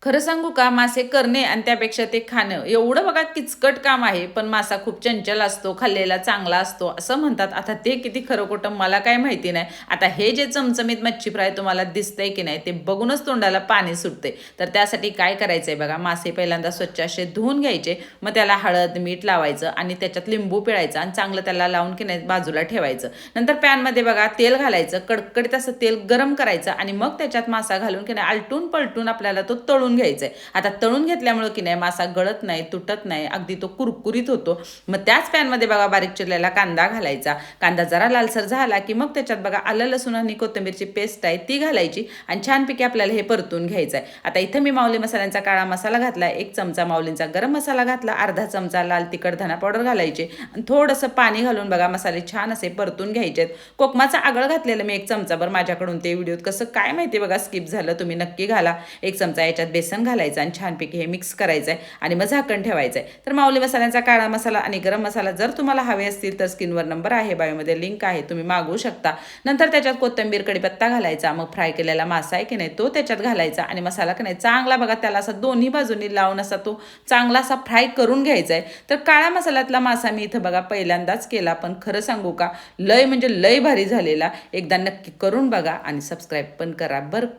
खरं सांगू का, मासे करणे आणि त्यापेक्षा ते खाणं एवढं बघा किचकट काम आहे. पण मासा खूप चंचल असतो, खाल्लेला चांगला असतो असं म्हणतात. आता ते किती खरं खोटं मला काय माहिती नाही. आता हे जे चमचमीत मच्छी फ्राय तुम्हाला दिसतंय की नाही, ते बघूनच तोंडाला पाणी सुटते. तर त्यासाठी काय करायचंय बघा, मासे पहिल्यांदा स्वच्छ असे धुवून घ्यायचे. मग त्याला हळद मीठ लावायचं आणि त्याच्यात लिंबू पिळायचं आणि चांगलं त्याला लावून की नाही बाजूला ठेवायचं. नंतर पॅनमध्ये बघा तेल घालायचं, कडकडीत असं तेल गरम करायचं आणि मग त्याच्यात मासा घालून की नाही आलटून पलटून आपल्याला तो तळून घ्यायचा आहे. आता तळून घेतल्यामुळे की नाही मासा गळत नाही, तुटत नाही, अगदी तो कुरकुरीत होतो. मग त्याच पॅनमध्ये बघा बारीक चिरलेला कांदा घालायचा. कांदा जरा लालसर झाला की मग त्याच्यात बघा आलं लसूण आणि कोथिंबीरची पेस्ट आहे ती घालायची आणि छानपैकी आपल्याला हे परतून घ्यायचं आहे. आता इथं मी माऊली मसाल्यांचा काळा मसाला घातला, 1 चमचा माऊलींचा गरम मसाला घातला, अर्धा चमचा लाल तिखट धना पावडर घालायचे आणि थोडंसं पाणी घालून बघा मसाले छान असे परतून घ्यायचे आहेत. कोकमाचा आगळ घातलेलं मी 1 चमचाभर, माझ्याकडून ते व्हिडिओत कसं काय माहिती बघा स्किप झालं, तुम्ही नक्की घाला. 1 चमचा याच्यात बेसन घालायचं आणि छानपैकी हे मिक्स करायचं आहे आणि मग झाकण ठेवायचं आहे. तर माऊली मसाल्यांचा काळा मसाला आणि गरम मसाला जर तुम्हाला हवे असतील तर स्क्रीनवर नंबर आहे, बायोमध्ये लिंक आहे, तुम्ही मागवू शकता. नंतर त्याच्यात कोथिंबीर कढीपत्ता घालायचा, मग फ्राय केलेला मासा आहे की नाही तो त्याच्यात घालायचा आणि मसाला की नाही चांगला बघा त्याला असा दोन्ही बाजूनी लावून असा तो चांगला असा फ्राय करून घ्यायचा आहे. तर काळ्या मसाल्यातला मासा मी इथं बघा पहिल्यांदाच केला, पण खरं सांगू का लय म्हणजे लय भारी झालेला. एकदा नक्की करून बघा आणि सबस्क्राईब पण करा बरं का.